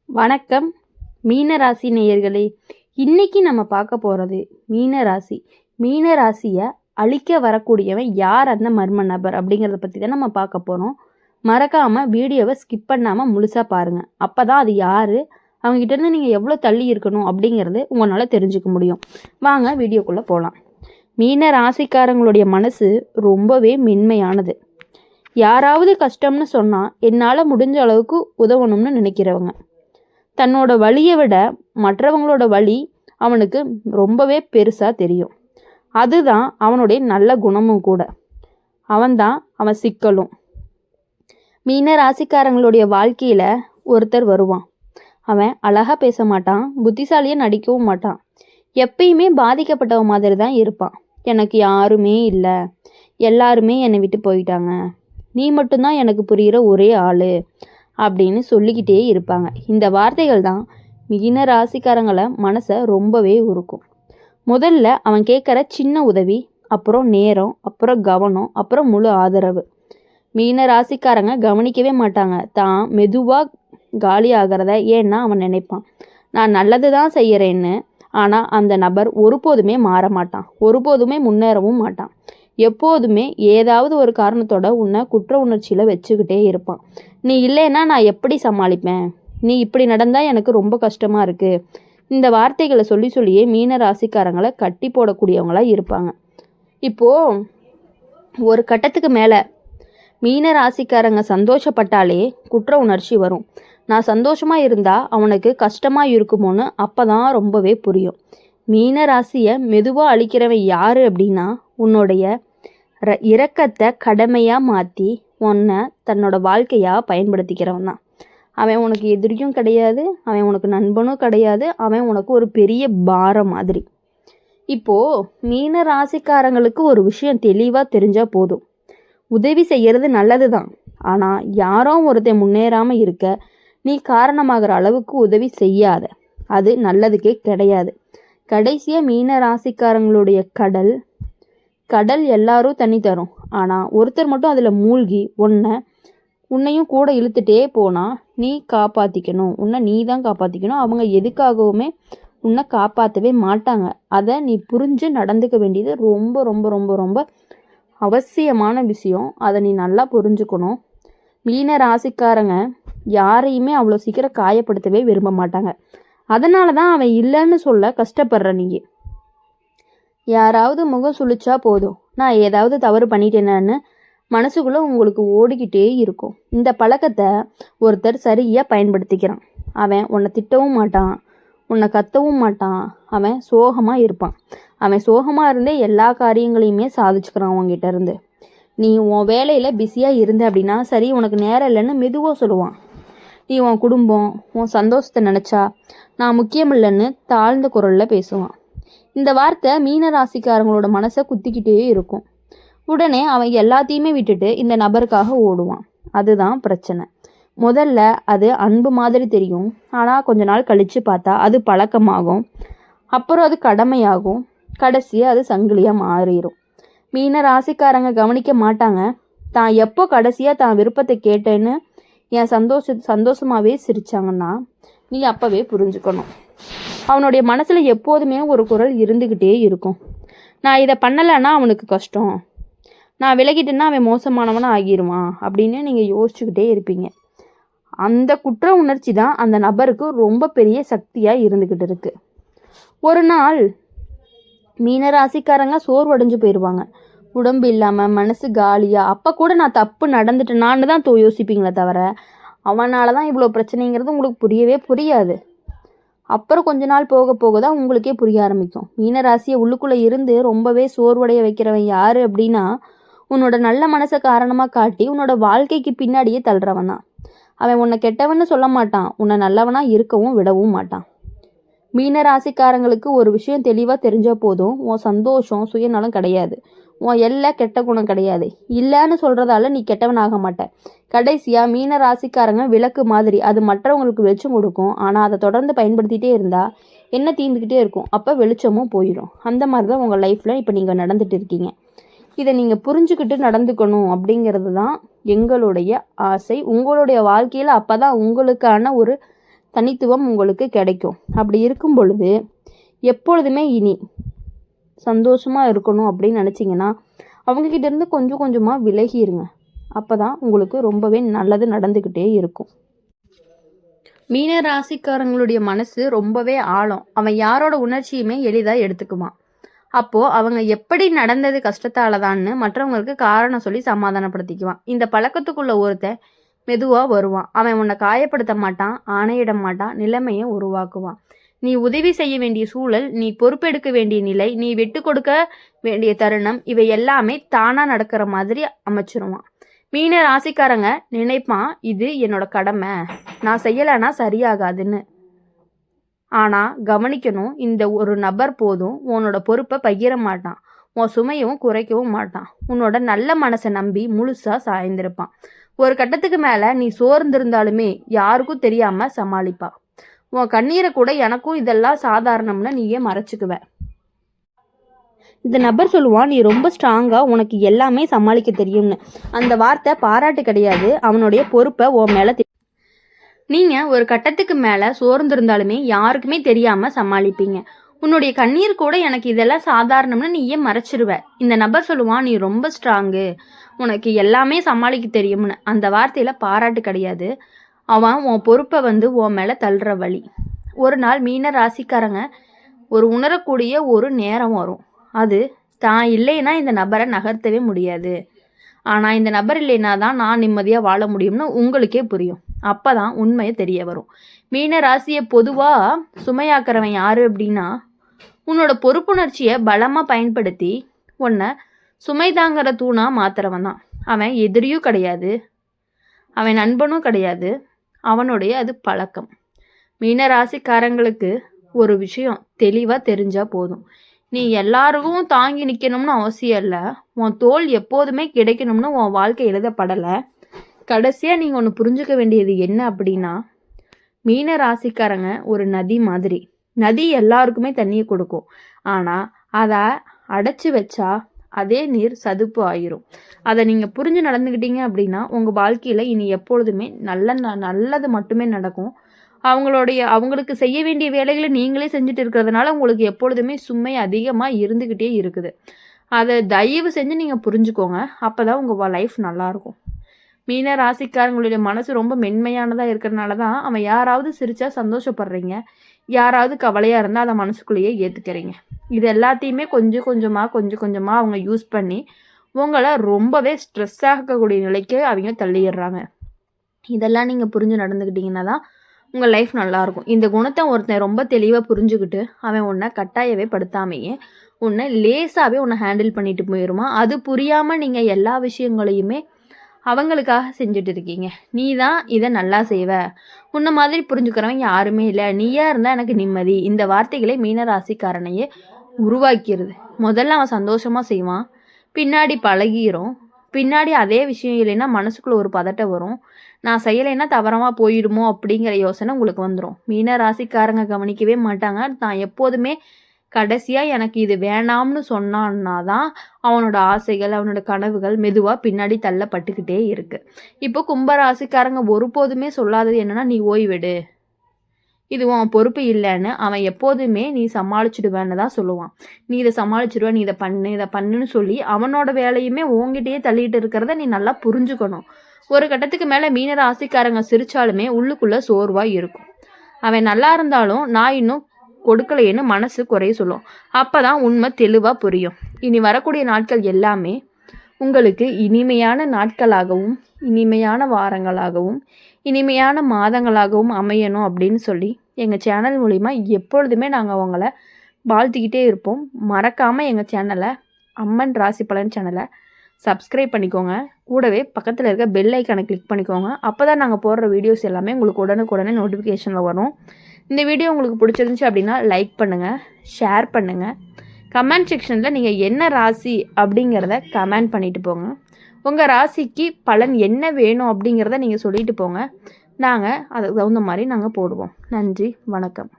வணக்கம் மீனராசி நேயர்களே. இன்னைக்கு நம்ம பார்க்க போகிறது மீனராசி. மீனராசியை அழிக்க வரக்கூடியவன் யார், அந்த மர்ம நபர் அப்படிங்கிறத பற்றி தான் நம்ம பார்க்க போகிறோம். மறக்காமல் வீடியோவை ஸ்கிப் பண்ணாமல் முழுசாக பாருங்கள். அப்போ தான் அது யார், அவங்ககிட்டேருந்து நீங்கள் எவ்வளோ தள்ளி இருக்கணும் அப்படிங்கிறது உங்களால் தெரிஞ்சுக்க முடியும். வாங்க வீடியோக்குள்ளே போகலாம். மீன ராசிக்காரங்களுடைய மனசு ரொம்பவே மென்மையானது. யாராவது கஷ்டம்னு சொன்னால் என்னால் முடிஞ்ச அளவுக்கு உதவணும்னு நினைக்கிறவங்க. தன்னோட வலியை விட மற்றவங்களோட வலி அவனுக்கு ரொம்பவே பெருசாக தெரியும். அதுதான் அவனுடைய நல்ல குணமும் கூட. அவன் சிக்கலும். மீன ராசிக்காரங்களுடைய வாழ்க்கையில் ஒருத்தர் வருவான். அவன் அழகாக பேச மாட்டான், புத்திசாலியாக நடிக்கவும் மாட்டான். எப்பயுமே பாதிக்கப்பட்டவன் மாதிரி தான் இருப்பான். எனக்கு யாருமே இல்லை, எல்லாருமே என்னை விட்டு போயிட்டாங்க, நீ மட்டும்தான் எனக்கு புரிகிற ஒரே ஆள் அப்படின்னு சொல்லிக்கிட்டே இருப்பாங்க. இந்த வார்த்தைகள் தான் மீன ராசிக்காரங்களை மனசை ரொம்பவே உருக்கும். முதல்ல அவன் கேட்குற சின்ன உதவி, அப்புறம் நேரம், அப்புறம் கவனம், அப்புறம் முழு ஆதரவு. மீன ராசிக்காரங்க கவனிக்கவே மாட்டாங்க தான் மெதுவாக காலி ஆகிறத. ஏன்னா அவன் நினைப்பான், நான் நல்லது தான் செய்கிறேன்னு. ஆனால் அந்த நபர் ஒருபோதுமே மாற மாட்டான், ஒருபோதுமே முன்னேறவும் மாட்டான். எப்போதுமே ஏதாவது ஒரு காரணத்தோட உன்னை குற்ற உணர்ச்சியில் வச்சுக்கிட்டே இருப்பான். நீ இல்லைன்னா நான் எப்படி சமாளிப்பேன், நீ இப்படி நடந்தால் எனக்கு ரொம்ப கஷ்டமாக இருக்குது. இந்த வார்த்தைகளை சொல்லி சொல்லியே மீன ராசிக்காரங்களை கட்டி போடக்கூடியவங்களாக இருப்பாங்க. இப்போது ஒரு கட்டத்துக்கு மேலே மீன ராசிக்காரங்க சந்தோஷப்பட்டாலே குற்ற உணர்ச்சி வரும். நான் சந்தோஷமாக இருந்தால் அவனுக்கு கஷ்டமாக இருக்குமோன்னு அப்போ தான் ரொம்பவே புரியும். மீன ராசியை மெதுவாக அழிக்கிறவன் யார் அப்படின்னா, உன்னுடைய இரக்கத்தை கடமையாக மாற்றி உன்னை தன்னோட வாழ்க்கையாக பயன்படுத்திக்கிறவன் தான். அவன் உனக்கு எதிரியும் கிடையாது, அவன் உனக்கு நண்பனும் கிடையாது, அவன் உனக்கு ஒரு பெரிய பாரம் மாதிரி. இப்போது மீன ராசிக்காரங்களுக்கு ஒரு விஷயம் தெளிவாக தெரிஞ்சால் போதும். உதவி செய்கிறது நல்லது தான், ஆனால் யாரோ ஒருத்தன் முன்னேறாமல் இருக்க நீ காரணமாகிற அளவுக்கு உதவி செய்யாத. அது நல்லதுக்கே கிடையாது. கடைசியாக மீன ராசிக்காரங்களுடைய கடல் எல்லாரும் தண்ணி தரும், ஆனால் ஒருத்தர் மட்டும் அதில் மூழ்கி உன்னையும் கூட இழுத்துட்டே போனால் நீ காப்பாற்றிக்கணும், உன்னை நீ தான் காப்பாற்றிக்கணும். அவங்க எதுக்காகவுமே உன்னை காப்பாற்றவே மாட்டாங்க. அதை நீ புரிஞ்சு நடந்துக்க வேண்டியது ரொம்ப ரொம்ப ரொம்ப ரொம்ப அவசியமான விஷயம். அதை நீ நல்லா புரிஞ்சுக்கணும். மீன ராசிக்காரங்க யாரையுமே அவ்வளோ சீக்கிரம் காயப்படுத்தவே விரும்ப மாட்டாங்க. அதனால தான் அவன் இல்லைன்னு சொல்ல கஷ்டப்படுற நீ. யாராவது முகம் சுழிச்சா போதும், நான் ஏதாவது தவறு பண்ணிட்டேனான்னு மனசுக்குள்ளே உங்களுக்கு ஓடிக்கிட்டே இருக்கும். இந்த பழக்கத்தை ஒருத்தர் சரியாக பயன்படுத்திக்கிறான். அவன் உன்னை திட்டவும் மாட்டான், உன்னை கத்தவும் மாட்டான். அவன் சோகமாக இருப்பான். அவன் சோகமாக இருந்தே எல்லா காரியங்களையுமே சாதிச்சுக்கிறான் உங்ககிட்ட இருந்து. நீ உன் வேலையில் பிஸியாக இருந்த அப்படின்னா சரி, உனக்கு நேரம் இல்லைன்னு மெதுவாக சொல்லுவான். நீ உன் குடும்பம், உன் சந்தோஷத்தை நினச்சா நான் முக்கியம் இல்லைன்னு தாழ்ந்த குரலில் பேசுவான். இந்த வார்த்தை மீன ராசிக்காரங்களோட மனசை குத்திக்கிட்டே இருக்கும். உடனே அவன் எல்லாத்தையுமே விட்டுட்டு இந்த நபருக்காக ஓடுவான். அதுதான் பிரச்சனை. முதல்ல அது அன்பு மாதிரி தெரியும், ஆனால் கொஞ்ச நாள் கழித்து பார்த்தா அது பழக்கமாகும், அப்புறம் அது கடமையாகும், கடைசியாக அது சங்கிலியாக மாறிடும். மீன ராசிக்காரங்க கவனிக்க மாட்டாங்க. தான் எப்போ கடைசியாக தான் விருப்பத்தை கேட்டேன்னு என் சந்தோஷமாகவே சிரித்தாங்கன்னா நீ அப்போவே புரிஞ்சுக்கணும். அவனுடைய மனசில் எப்போதுமே ஒரு குரல் இருந்துக்கிட்டே இருக்கும், நான் இதை பண்ணலைன்னா அவனுக்கு கஷ்டம், நான் விலகிட்டேன்னா அவன் மோசமானவனாக ஆகிடுவான் அப்படின்னு நீங்கள் யோசிச்சுக்கிட்டே இருப்பீங்க. அந்த குற்ற உணர்ச்சி தான் அந்த நபருக்கு ரொம்ப பெரிய சக்தியாக இருந்துக்கிட்டு இருக்கு. ஒரு நாள் மீனராசிக்காரங்க சோர்வடைஞ்சு போயிடுவாங்க, உடம்பு இல்லாமல் மனசு காலியாக. அப்போ கூட நான் தப்பு நடந்துட்டேனான்னு தான் யோசிப்பீங்களே தவிர அவனால தான் இவ்வளோ பிரச்சனைங்கிறது உங்களுக்கு புரியவே புரியாது. அப்புறம் கொஞ்ச நாள் போக போக தான் உங்களுக்கே புரிய ஆரம்பிக்கும். மீனராசியை உள்ளுக்குள்ளே இருந்து ரொம்பவே சோர்வடைய வைக்கிறவன் யார் அப்படின்னா, உன்னோட நல்ல மனசை காரணமாக காட்டி உன்னோட வாழ்க்கைக்கு பின்னாடியே தள்ளுறவன் தான். அவன் உன்னை கெட்டவன்னு சொல்ல மாட்டான், உன்னை நல்லவனாக இருக்கவும் விடவும் மாட்டான். மீன ராசிக்காரங்களுக்கு ஒரு விஷயம் தெளிவாக தெரிஞ்சால் போதும், உன் சந்தோஷம் சுயநலம் கிடையாது, உன் எல்லா கெட்ட குணம் கிடையாது. இல்லைன்னு சொல்கிறதால நீ கெட்டவனாக மாட்ட. கடைசியாக மீன ராசிக்காரங்க விளக்கு மாதிரி, அது மற்றவங்களுக்கு வெளிச்சம் கொடுக்கும், ஆனால் அதை தொடர்ந்து பயன்படுத்திகிட்டே இருந்தால் என்ன தீர்ந்துக்கிட்டே இருக்கும், அப்போ வெளிச்சமும் போயிடும். அந்த மாதிரி தான் உங்கள் லைஃப்பில் இப்போ நீங்கள் நடந்துகிட்டு இருக்கீங்க. இதை நீங்கள் புரிஞ்சுக்கிட்டு நடந்துக்கணும் அப்படிங்கிறது தான் எங்களுடைய ஆசை. உங்களுடைய வாழ்க்கையில் அப்போ தான் உங்களுக்கான ஒரு தனித்துவம் உங்களுக்கு கிடைக்கும். அப்படி இருக்கும் பொழுது எப்பொழுதுமே இனி சந்தோஷமாக இருக்கணும் அப்படின்னு நினச்சிங்கன்னா அவங்கக்கிட்ட இருந்து கொஞ்சம் கொஞ்சமாக விலகிருங்க. அப்போ தான் உங்களுக்கு ரொம்பவே நல்லது நடந்துக்கிட்டே இருக்கும். மீன ராசிக்காரங்களுடைய மனசு ரொம்பவே ஆழம். அவன் யாரோட உணர்ச்சியுமே எளிதாக எடுத்துக்குவான். அப்போது அவங்க எப்படி நடந்தது கஷ்டத்தால தான்னு மற்றவங்களுக்கு காரணம் சொல்லி சமாதானப்படுத்திக்குவான். இந்த பழக்கத்துக்குள்ள ஒருத்தன் மெதுவாக வருவான். அவன் உன்னை காயப்படுத்த மாட்டான், ஆணையிட மாட்டான், நிலைமையை உருவாக்குவான். நீ உதவி செய்ய வேண்டிய சூழல், நீ பொறுப்பெடுக்க வேண்டிய நிலை, நீ விட்டு கொடுக்க வேண்டிய தருணம், இவை எல்லாமே தானாக நடக்கிற மாதிரி அமைச்சிருவான். மீன ராசிக்காரங்க நினைப்பான், இது என்னோட கடமை, நான் செய்யலைன்னா சரியாகாதுன்னு. ஆனால் கவனிக்கணும், இந்த ஒரு நபர் போதும் உன்னோட பொறுப்பை பகிர மாட்டான், உன் சுமையவும் குறைக்கவும் மாட்டான். உன்னோட நல்ல மனசை நம்பி முழுசாக சாய்ந்திருப்பான். ஒரு கட்டத்துக்கு மேலே நீ சோர்ந்திருந்தாலுமே யாருக்கும் தெரியாமல் சமாளிப்பான். உன் கண்ணீரை கூட எனக்கும் இதெல்லாம் சாதாரணம்னு நீயே மறைச்சிக்குவ. இந்த நபர் சொல்லுவான், நீ ரொம்ப ஸ்ட்ராங்காக உனக்கு எல்லாமே சமாளிக்க தெரியும்னு. அந்த வார்த்தை பாராட்டு கிடையாது, அவனுடைய பொறுப்பை உன் மேலே நீங்கள் ஒரு கட்டத்துக்கு மேலே சோர்ந்திருந்தாலுமே யாருக்குமே தெரியாமல் சமாளிப்பீங்க. உன்னுடைய கண்ணீர் கூட எனக்கு இதெல்லாம் சாதாரணம்னு நீயே மறைச்சிருவ. இந்த நபர் சொல்லுவான், நீ ரொம்ப ஸ்ட்ராங்கு, உனக்கு எல்லாமே சமாளிக்க தெரியும்னு. அந்த வார்த்தையில் பாராட்டு கிடையாது, அவன் உன் பொறுப்பை உன் மேலே தள்ளுற வழி. ஒரு நாள் மீன ராசிக்காரங்க ஒரு உணரக்கூடிய ஒரு நேரம் வரும். அது தான் இல்லைன்னா இந்த நபரை நகர்த்தவே முடியாது, ஆனால் இந்த நபர் இல்லைன்னா தான் நான் நிம்மதியாக வாழ முடியும்னு உங்களுக்கே புரியும். அப்போ தான் உண்மையை தெரிய வரும். மீன ராசியை பொதுவாக சுமையாக்குறவன் யார் அப்படின்னா, உன்னோட பொறுப்புணர்ச்சியை பலமாக பயன்படுத்தி உன்னை சுமை தாங்கிற தூணாக மாத்துறவன் தான். அவன் எதிரியும் கிடையாது, அவன் நண்பனும் கிடையாது, அவனுடைய அது பழக்கம். மீன ராசிக்காரங்களுக்கு ஒரு விஷயம் தெளிவாக தெரிஞ்சால் போதும், நீ எல்லாருக்கும் தாங்கி நிற்கணும்னு அவசியம் இல்லை, உன் தோல் எப்போதுமே கிடைக்கணும்னு உன் வாழ்க்கை எழுதப்படலை. கடைசியாக நீங்கள் ஒன்று புரிஞ்சுக்க வேண்டியது என்ன அப்படின்னா, மீன ராசிக்காரங்க ஒரு நதி மாதிரி. நதி எல்லாருக்குமே தண்ணியை கொடுக்கும், ஆனால் அதை அடைச்சி வச்சா அதே நீர் சதுப்பு ஆயிரும். அதை நீங்கள் புரிஞ்சு நடந்துக்கிட்டீங்க அப்படின்னா உங்கள் வாழ்க்கையில் இனி எப்பொழுதுமே நல்லது மட்டுமே நடக்கும். அவங்களுக்கு செய்ய வேண்டிய வேலைகளை நீங்களே செஞ்சுட்டு இருக்கிறதுனால உங்களுக்கு எப்பொழுதுமே சுமை அதிகமாக இருந்துக்கிட்டே இருக்குது. அதை தயவு செஞ்சு நீங்கள் புரிஞ்சுக்கோங்க. அப்போ தான் உங்கள் லைஃப் நல்லாயிருக்கும். மீன ராசிக்காரங்களுடைய மனசு ரொம்ப மென்மையானதாக இருக்கிறதுனால தான் அவன் யாராவது சிரித்தா சந்தோஷப்படுறீங்க, யாராவது கவலையாக இருந்தால் அதை மனசுக்குள்ளேயே ஏற்றுக்கிறீங்க. இது எல்லாத்தையுமே கொஞ்சம் கொஞ்சமாக அவங்க யூஸ் பண்ணி உங்களை ரொம்பவே ஸ்ட்ரெஸ் ஆகக்கூடிய நிலைக்கு அவங்க தள்ளிடுறாங்க. இதெல்லாம் நீங்கள் புரிஞ்சு நடந்துக்கிட்டிங்கன்னா தான் உங்கள் லைஃப் நல்லாயிருக்கும். இந்த குணத்தை ஒருத்தன் ரொம்ப தெளிவாக புரிஞ்சுக்கிட்டு அவன் உன்னை கட்டாயவே படுத்தாமையே உன்னை லேசாகவே உன்னை ஹேண்டில் பண்ணிட்டு போயிடுமா. அது புரியாமல் நீங்கள் எல்லா விஷயங்களையுமே அவங்களுக்காக செஞ்சுட்டு இருக்கீங்க. நீ தான் இதை நல்லா செய்வ, உன்னை மாதிரி புரிஞ்சுக்கிறவன் யாருமே இல்லை, நீயா இருந்தால் எனக்கு நிம்மதி. இந்த வார்த்தைகளை மீனராசிக்காரனையே உருவாக்கிறது. முதல்ல அவன் சந்தோஷமாக செய்வான், பின்னாடி பழகிரும். பின்னாடி அதே விஷயம் இல்லைன்னா மனசுக்குள்ளே ஒரு பதட்டம் வரும், நான் செய்யலைன்னா தவறமாக போயிடுமோ அப்படிங்கிற யோசனை உங்களுக்கு வந்துடும். மீன ராசிக்காரங்க கவனிக்கவே மாட்டாங்க. நான் எப்போதுமே கடைசியாக எனக்கு இது வேணாம்னு சொன்னான்னா தான் அவனோட ஆசைகள், அவனோட கனவுகள் மெதுவாக பின்னாடி தள்ளப்பட்டுக்கிட்டே இருக்குது. இப்போ கும்பராசிக்காரங்க ஒருபோதுமே சொல்லாதது என்னென்னா, நீ ஓய்வெடு, இது உன் பொறுப்பு இல்லைன்னு. அவன் எப்போதுமே நீ சமாளிச்சுடுவேன்னு தான் சொல்லுவான். நீ இதை சமாளிச்சுடுவ, நீ இதை பண்ணுன்னு சொல்லி அவனோட வேலையுமே உங்ககிட்டயே தள்ளிட்டு இருக்கிறத நீ நல்லா புரிஞ்சுக்கணும். ஒரு கட்டத்துக்கு மேலே மீன ராசிக்காரங்க சிரித்தாலுமே உள்ளுக்குள்ளே சோர்வாக இருக்கும். அவன் நல்லா இருந்தாலும் நான் இன்னும் கொடுக்கலையேன்னு மனசு குறைய சொல்லும். அப்போ தான் உண்மை தெளிவாக புரியும். இனி வரக்கூடிய நாட்கள் எல்லாமே உங்களுக்கு இனிமையான நாட்களாகவும் இனிமையான வாரங்களாகவும் இனிமையான மாதங்களாகவும் அமையணும் அப்படின்னு சொல்லி எங்கள் சேனல் மூலிமா எப்பொழுதுமே நாங்கள் அவங்கள வாழ்த்திக்கிட்டே இருப்போம். மறக்காமல் எங்கள் சேனலை, அம்மன் ராசி பலன் சேனலை சப்ஸ்கிரைப் பண்ணிக்கோங்க. கூடவே பக்கத்தில் இருக்க பெல் ஐக்கானை கிளிக் பண்ணிக்கோங்க. அப்போ தான் நாங்கள் போடுற வீடியோஸ் எல்லாமே உங்களுக்கு உடனுக்குடனே நோட்டிஃபிகேஷனில் வரும். இந்த வீடியோ உங்களுக்கு பிடிச்சிருந்துச்சு அப்படின்னா லைக் பண்ணுங்கள், ஷேர் பண்ணுங்கள். கமெண்ட் செக்ஷனில் நீங்கள் என்ன ராசி அப்படிங்கிறத கமெண்ட் பண்ணிவிட்டு போங்க. உங்கள் ராசிக்கு பலன் என்ன வேணும் அப்படிங்கிறத நீங்கள் சொல்லிட்டு போங்க. நாங்கள் அதுக்கு தகுந்த மாதிரி நாங்கள் போடுவோம். நன்றி, வணக்கம்.